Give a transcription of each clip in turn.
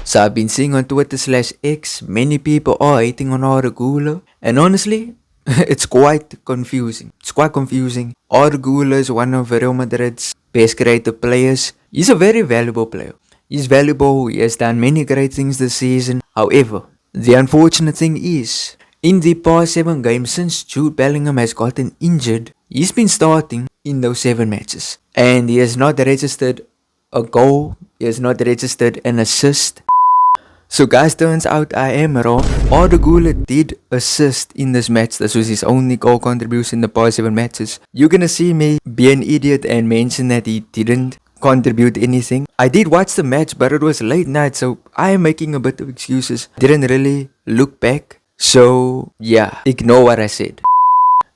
So I've been seeing on Twitter/X, many people are hating on Arda Guler, and honestly, it's quite confusing. It's quite confusing. Arda Guler is one of Real Madrid's best creative players. He's a very valuable player. He's valuable. He has done many great things this season. However, the unfortunate thing is, in the past 7 games since Jude Bellingham has gotten injured, he's been starting in those 7 matches, and he has not registered a goal. He has not registered an assist. So guys, turns out I am wrong. Arda Guler did assist in this match. This was his only goal contribution in the past 7 matches. You're gonna see me be an idiot and mention that he didn't contribute anything. I did watch the match, but it was late night, so I am making a bit of excuses. Didn't really look back. So yeah, ignore what I said.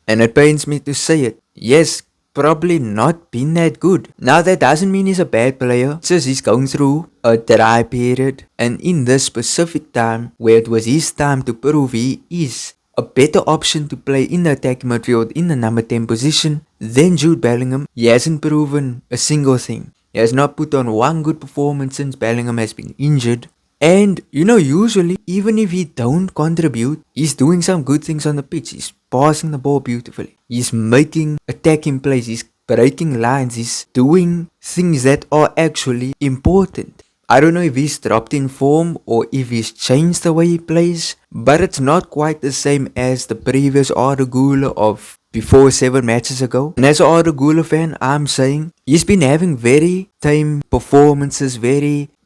And it pains me to say it. Yes, probably not been that good. Now that doesn't mean he's a bad player. It's just he's going through a dry period, and in this specific time where it was his time to prove he is a better option to play in the attacking midfield in the number 10 position than Jude Bellingham, he hasn't proven a single thing. He has not put on one good performance since Bellingham has been injured. And usually, even if he don't contribute, he's doing some good things on the pitch. He's passing the ball beautifully. He's making attacking plays. He's breaking lines. He's doing things that are actually important. I don't know if he's dropped in form or if he's changed the way he plays, but it's not quite the same as the previous Arda Guler of before 7 matches ago. And as an Arda Guler fan, I'm saying he's been having very tame performances,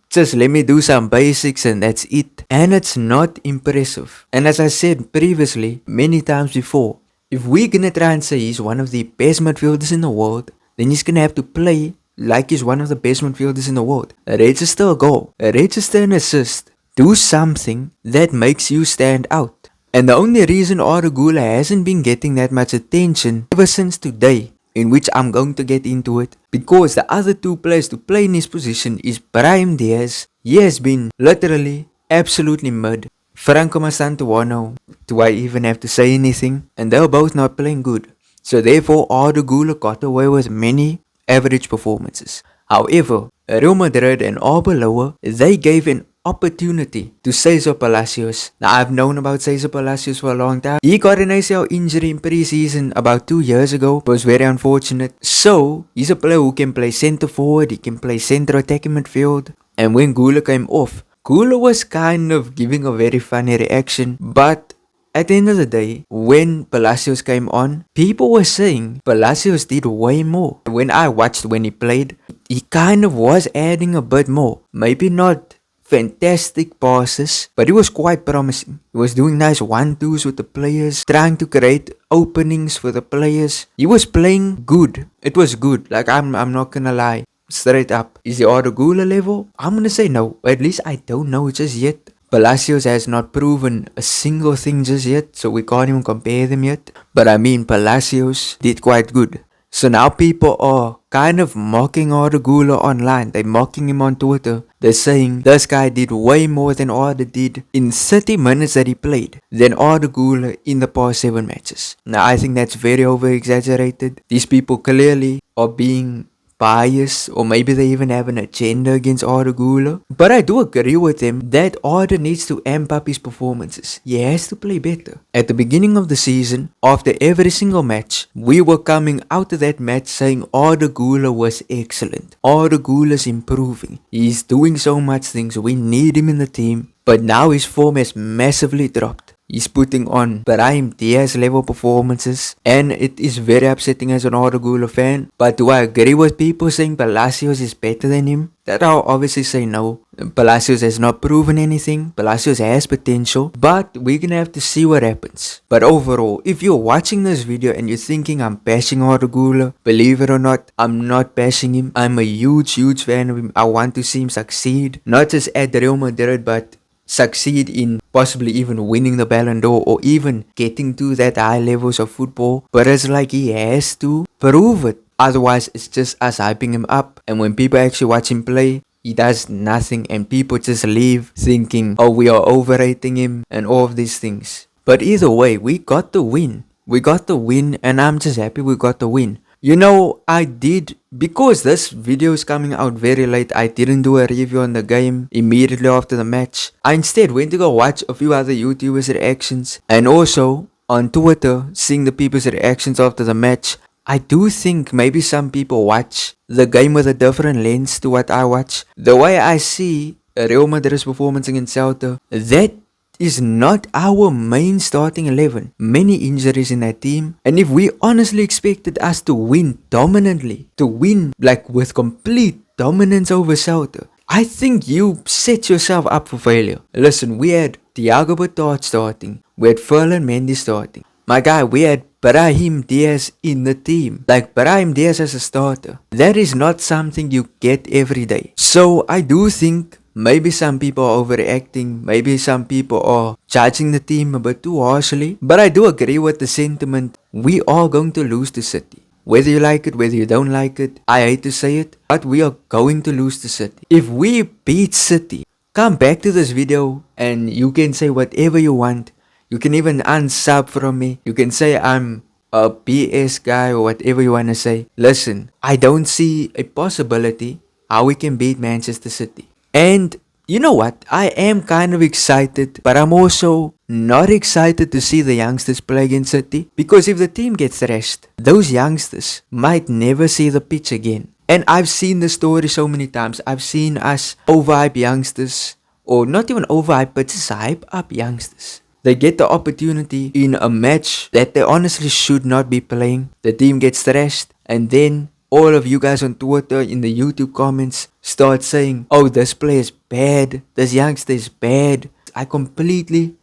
just let me do some basics and that's it. And it's not impressive. And as I said previously, many times before, if we're gonna try and say he's one of the best midfielders in the world, then he's gonna have to play like he's one of the best midfielders in the world. Register a goal, register an assist, do something that makes you stand out. And the only reason Arda Guler hasn't been getting that much attention ever since today, in which I'm going to get into it, because the other 2 players to play in his position is Brahim Diaz. He has been literally absolutely mud. Franco Masantuano, do I even have to say anything? And they're both not playing good. So therefore Arda Guler got away with many average performances. However, Real Madrid and Arbeloa, they gave an opportunity to Cesar Palacios. Now I've known about Cesar Palacios for a long time. He got an ACL injury in pre-season about 2 years ago. It was very unfortunate. So he's a player who can play centre forward, he can play centre attacking midfield. And when Guler came off, Guler was kind of giving a very funny reaction, but at the end of the day, when Palacios came on, people were saying Palacios did way more. When I watched when he played, he kind of was adding a bit more. Maybe not fantastic passes, but he was quite promising. He was doing nice 1-2s with the players, trying to create openings for the players. He was playing good. It was good. Like, I'm not gonna lie. Straight up. Is the Arda Guler level? I'm gonna say no. At least I don't know just yet. Palacios has not proven a single thing just yet, so we can't even compare them yet. But I mean, Palacios did quite good. So now people are kind of mocking Arda Guler online. They're mocking him on Twitter. They're saying this guy did way more than Arda did in 30 minutes that he played than Arda Guler in the past 7 matches. Now I think that's very over exaggerated. These people clearly are being biased, or maybe they even have an agenda against Arda Guler. But I do agree with them that Arda needs to amp up his performances. He has to play better. At the beginning of the season, after every single match, we were coming out of that match saying Arda Guler was excellent. Arda Guler's improving. He's doing so much things. We need him in the team. But now his form has massively dropped. He's putting on Brahim Diaz level performances, and it is very upsetting as an Arda Guler fan. But do I agree with people saying Palacios is better than him? That I'll obviously say no. Palacios has not proven anything. Palacios has potential, but we're gonna have to see what happens. But overall, if you're watching this video and you're thinking I'm bashing Arda Guler, believe it or not, I'm not bashing him. I'm a huge fan of him. I want to see him succeed, not just at Real Madrid, but succeed in possibly even winning the Ballon d'Or or even getting to that high levels of football. But it's like he has to prove it. Otherwise, it's just us hyping him up. And when people actually watch him play, he does nothing and people just leave thinking, oh, we are overrating him and all of these things. But either way, we got the win. We got the win, and I'm just happy we got the win. You know, I did, because this video is coming out very late, I didn't do a review on the game immediately after the match. I instead went to go watch a few other YouTubers' reactions, and also on Twitter, seeing the people's reactions after the match. I do think maybe some people watch the game with a different lens to what I watch. The way I see Real Madrid's performance against Celta, that is not our main starting 11. Many injuries in that team, and if we honestly expected us to win dominantly, to win like with complete dominance over Celta, I think you set yourself up for failure. Listen, we had Thiago Bertard starting, we had Ferland Mendy starting. My guy, we had Brahim Diaz in the team. Like Brahim Diaz as a starter. That is not something you get every day. So I do think maybe some people are overreacting. Maybe some people are judging the team a bit too harshly. But I do agree with the sentiment. We are going to lose to City. Whether you like it, whether you don't like it, I hate to say it, but we are going to lose to City. If we beat City, come back to this video and you can say whatever you want. You can even unsub from me. You can say I'm a BS guy or whatever you want to say. Listen, I don't see a possibility how we can beat Manchester City. And you know what? I am kind of excited, but I'm also not excited to see the youngsters play against City. Because if the team gets thrashed, those youngsters might never see the pitch again. And I've seen the story so many times. I've seen us overhype youngsters, or not even overhype, but just hype up youngsters. They get the opportunity in a match that they honestly should not be playing. The team gets thrashed, and then all of you guys on Twitter in the YouTube comments start saying, oh, this player is bad, this youngster is bad. I completely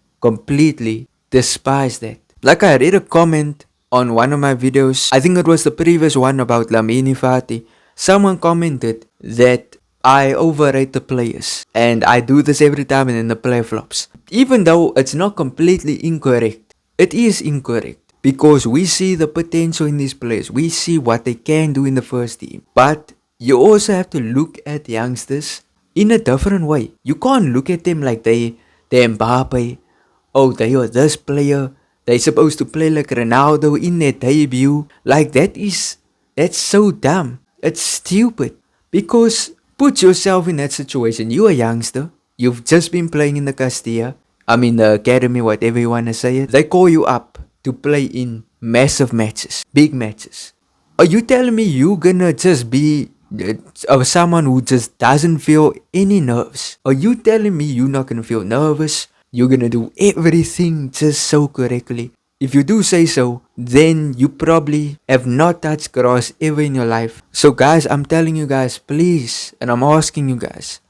despise that. Like I read a comment on one of my videos, I think it was the previous one about Lamine Fati. Someone commented that I overrate the players, and I do this every time and then the player flops. Even though it's not completely incorrect, it is incorrect. Because we see the potential in these players. We see what they can do in the first team. But you also have to look at youngsters in a different way. You can't look at them like they're Mbappe. Oh, they are this player. They're supposed to play like Ronaldo in their debut. Like that's so dumb. It's stupid. Because put yourself in that situation. You're a youngster. You've just been playing in the Castilla. The academy, whatever you want to say it. They call you up to play in massive matches, big matches. Are you telling me you gonna just be someone who just doesn't feel any nerves? Are you telling me you're not gonna feel nervous? You're gonna do everything just so correctly? If you do say so, then you probably have not touched grass ever in your life. So guys, I'm telling you guys, please, and I'm asking you guys,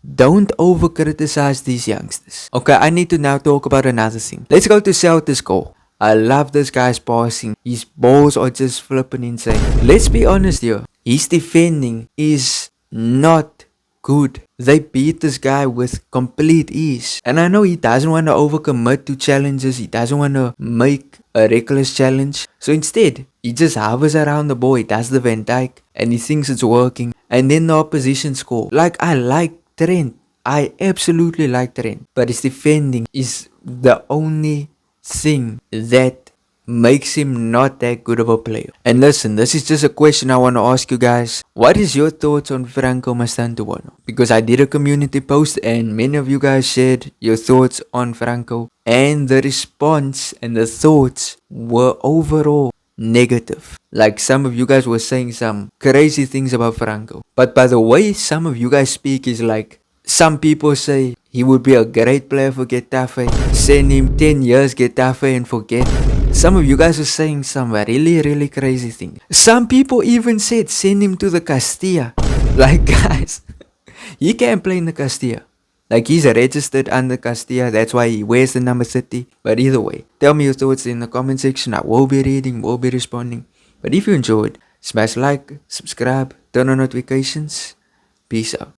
don't over criticize these youngsters. Okay, I need to now talk about another thing. Let's go to Celta's goal. I love this guy's passing. His balls are just flipping insane. Let's be honest here. His defending is not good. They beat this guy with complete ease. And I know he doesn't want to overcommit to challenges. He doesn't want to make a reckless challenge. So instead, he just hovers around the ball. He does the Van Dijk and he thinks it's working. And then the opposition score. Like, I like Trent. I absolutely like Trent. But his defending is the only thing that makes him not that good of a player. And listen, this is just a question I want to ask you guys. What is your thoughts on Franco Mastantuono? Because I did a community post and many of you guys shared your thoughts on Franco, and the response and the thoughts were overall negative. Like, some of you guys were saying some crazy things about Franco. But by the way some of you guys speak is like, some people say he would be a great player for Getafe. Send him 10 years Getafe and forget. Some of you guys are saying some really crazy things. Some people even said send him to the Castilla. Like, guys, he can't play in the Castilla. Like, he's registered under Castilla. That's why he wears the number 30. But either way, tell me your thoughts in the comment section. I will be reading, will be responding. But if you enjoyed, smash like, subscribe, turn on notifications. Peace out.